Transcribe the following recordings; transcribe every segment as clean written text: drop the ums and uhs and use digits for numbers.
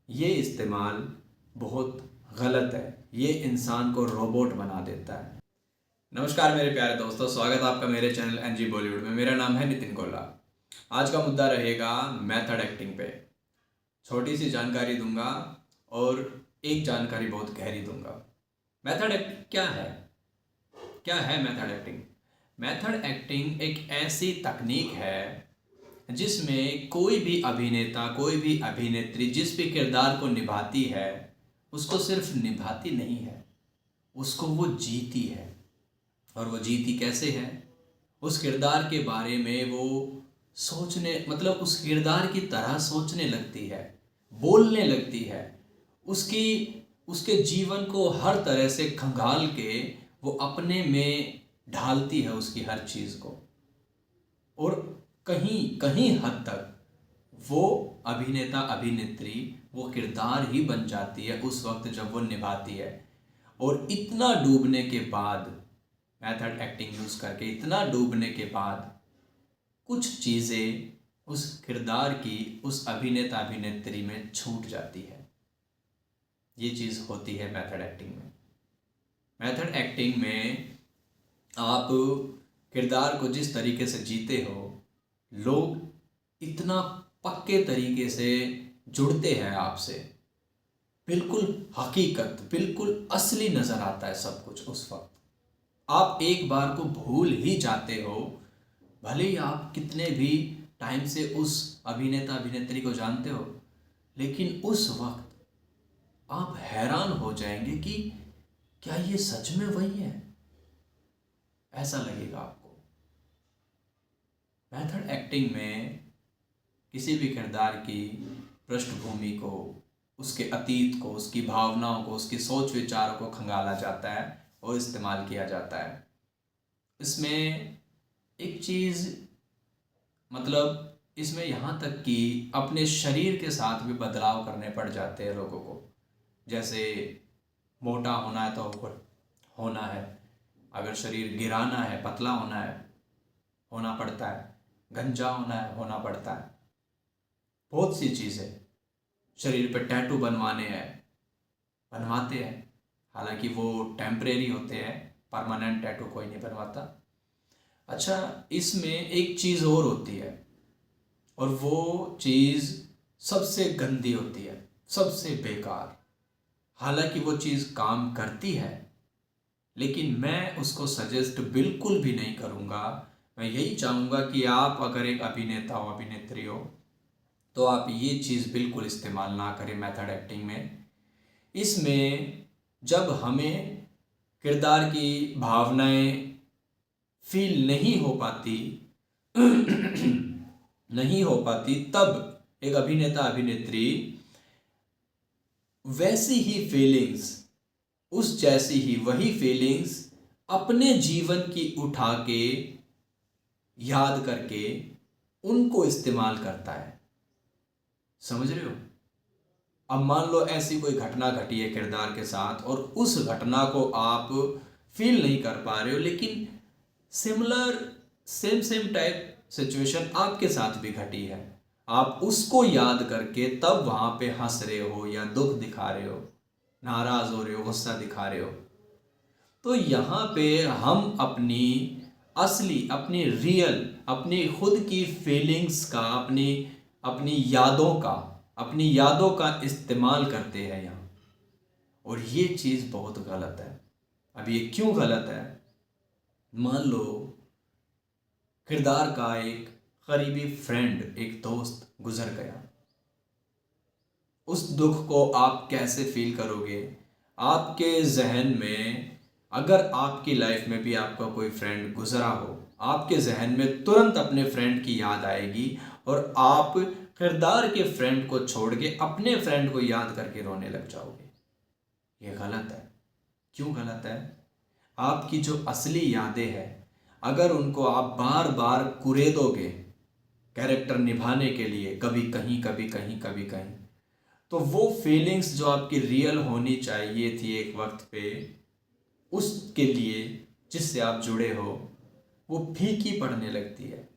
ये इस्तेमाल बहुत गलत है। ये इंसान को रोबोट बना देता है। नमस्कार मेरे प्यारे दोस्तों, स्वागत है आपका मेरे चैनल एनजी बॉलीवुड में। मेरा नाम है नितिन कोल्ला। आज का मुद्दा रहेगा मेथड एक्टिंग पे। छोटी सी जानकारी दूंगा और एक जानकारी बहुत गहरी दूंगा। मेथड एक्टिंग क्या है? क्या है मेथड एक्टिंग? मेथड एक्टिंग एक ऐसी तकनीक है जिसमें कोई भी अभिनेता, कोई भी अभिनेत्री जिस भी किरदार को निभाती है, उसको सिर्फ निभाती नहीं है, उसको वो जीती है। और वो जीती कैसे है? उस किरदार के बारे में वो सोचने, मतलब उस किरदार की तरह सोचने लगती है, बोलने लगती है, उसकी उसके जीवन को हर तरह से खंगाल के वो अपने में ढालती है उसकी हर चीज़ को। और कहीं कहीं हद तक वो अभिनेता अभिनेत्री वो किरदार ही बन जाती है उस वक्त जब वो निभाती है। और इतना डूबने के बाद, मेथड एक्टिंग यूज़ करके इतना डूबने के बाद कुछ चीज़ें उस किरदार की, उस अभिनेता अभिनेत्री में छूट जाती है। ये चीज़ होती है मेथड एक्टिंग में। मेथड एक्टिंग में आप किरदार को जिस तरीके से जीते हो, लोग इतना पक्के तरीके से जुड़ते हैं आपसे, बिल्कुल हकीकत, बिल्कुल असली नज़र आता है सब कुछ उस वक्त। आप एक बार को भूल ही जाते हो, भले ही आप कितने भी टाइम से उस अभिनेता अभिनेत्री को जानते हो, लेकिन उस वक्त आप हैरान हो जाएंगे कि क्या ये सच में वही है, ऐसा लगेगा आपको। मेथड एक्टिंग में किसी भी किरदार की पृष्ठभूमि को, उसके अतीत को, उसकी भावनाओं को, उसकी सोच विचारों को खंगाला जाता है और इस्तेमाल किया जाता है। इसमें एक चीज़, मतलब इसमें यहाँ तक कि अपने शरीर के साथ भी बदलाव करने पड़ जाते हैं लोगों को। जैसे मोटा होना है तो होना है, अगर शरीर गिराना है, पतला होना है, होना पड़ता है, गंजा होना है, होना पड़ता है। बहुत सी चीज़ें, शरीर पे टैटू बनवाने हैं, बनवाते हैं, हालांकि वो टेम्परेरी होते हैं, परमानेंट टैटू कोई नहीं बनवाता। अच्छा, इसमें एक चीज़ और होती है, और वो चीज़ सबसे गंदी होती है, सबसे बेकार। हालांकि वो चीज़ काम करती है, लेकिन मैं उसको सजेस्ट बिल्कुल भी नहीं करूँगा। मैं यही चाहूँगा कि आप अगर एक अभिनेता हो, अभिनेत्री हो, तो आप ये चीज़ बिल्कुल इस्तेमाल ना करें मेथड एक्टिंग में। इसमें जब हमें किरदार की भावनाएं फील नहीं हो पाती नहीं हो पाती, तब एक अभिनेता अभिनेत्री वैसी ही फीलिंग्स, उस जैसी ही वही फीलिंग्स अपने जीवन की उठा के, याद करके उनको इस्तेमाल करता है। समझ रहे हो? अब मान लो ऐसी कोई घटना घटी है किरदार के साथ, और उस घटना को आप फील नहीं कर पा रहे हो, लेकिन similar, same same type situation आपके साथ भी घटी है। आप उसको याद करके तब वहां पे हंस रहे हो, या दुख दिखा रहे हो, नाराज हो रहे हो, गुस्सा दिखा रहे हो। तो यहाँ पे हम अपनी असली, अपनी रियल, अपनी खुद की फीलिंग्स का, अपनी अपनी यादों का, अपनी यादों का इस्तेमाल करते हैं यहाँ। और ये चीज़ बहुत गलत है। अब ये क्यों गलत है? मान लो किरदार का एक करीबी फ्रेंड, एक दोस्त गुजर गया, उस दुख को आप कैसे फील करोगे? आपके जहन में, अगर आपकी लाइफ में भी आपका कोई फ्रेंड गुजरा हो, आपके जहन में तुरंत अपने फ्रेंड की याद आएगी, और आप किरदार के फ्रेंड को छोड़ के अपने फ्रेंड को याद करके रोने लग जाओगे। ये गलत है। क्यों गलत है? आपकी जो असली यादें हैं, अगर उनको आप बार बार कुरेदोगे कैरेक्टर निभाने के लिए, कभी कहीं, कभी कहीं, कभी कहीं, तो वो फीलिंग्स जो आपकी रियल होनी चाहिए थी एक वक्त पे, उसके लिए जिससे आप जुड़े हो, वो फीकी पड़ने लगती है।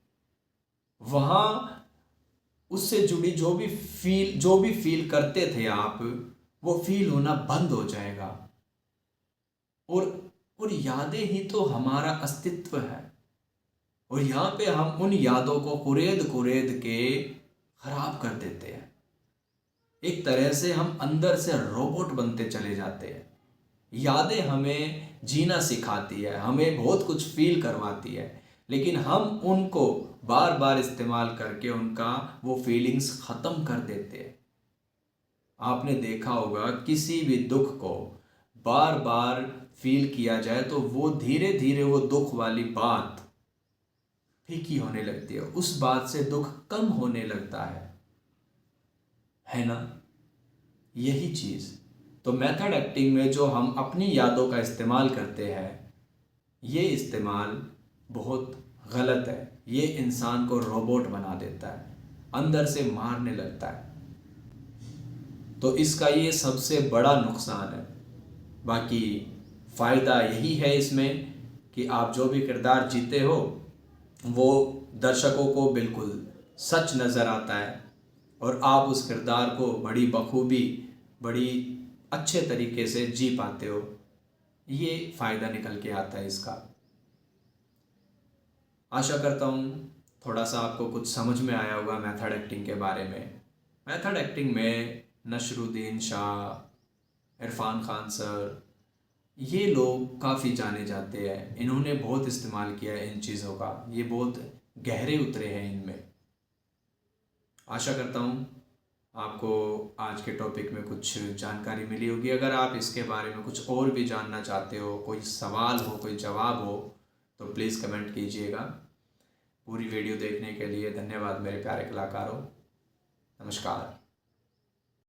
वहाँ उससे जुड़ी जो भी फील करते थे आप, वो फील होना बंद हो जाएगा। और यादें ही तो हमारा अस्तित्व है। और यहाँ पे हम उन यादों को कुरेद कुरेद के खराब कर देते हैं। एक तरह से हम अंदर से रोबोट बनते चले जाते हैं। यादें हमें जीना सिखाती है, हमें बहुत कुछ फील करवाती है, लेकिन हम उनको बार बार इस्तेमाल करके उनका वो फीलिंग्स ख़त्म कर देते हैं। आपने देखा होगा किसी भी दुख को बार बार फील किया जाए तो वो धीरे धीरे वो दुख वाली बात फीकी होने लगती है, उस बात से दुख कम होने लगता है ना। यही चीज़ तो मेथड एक्टिंग में जो हम अपनी यादों का इस्तेमाल करते हैं, ये इस्तेमाल बहुत गलत है। ये इंसान को रोबोट बना देता है, अंदर से मारने लगता है। तो इसका ये सबसे बड़ा नुकसान है। बाकी फ़ायदा यही है इसमें कि आप जो भी किरदार जीते हो वो दर्शकों को बिल्कुल सच नज़र आता है और आप उस किरदार को बड़ी बखूबी, बड़ी अच्छे तरीके से जी पाते हो। ये फ़ायदा निकल के आता है इसका। आशा करता हूँ थोड़ा सा आपको कुछ समझ में आया होगा मेथड एक्टिंग के बारे में। मेथड एक्टिंग में नसरुद्दीन शाह, इरफान खान सर, ये लोग काफ़ी जाने जाते हैं। इन्होंने बहुत इस्तेमाल किया है इन चीज़ों का, ये बहुत गहरे उतरे हैं इनमें। आशा करता हूँ आपको आज के टॉपिक में कुछ जानकारी मिली होगी। अगर आप इसके बारे में कुछ और भी जानना चाहते हो, कोई सवाल हो, कोई जवाब हो, तो प्लीज़ कमेंट कीजिएगा। पूरी वीडियो देखने के लिए धन्यवाद मेरे प्यारे कलाकारों। नमस्कार।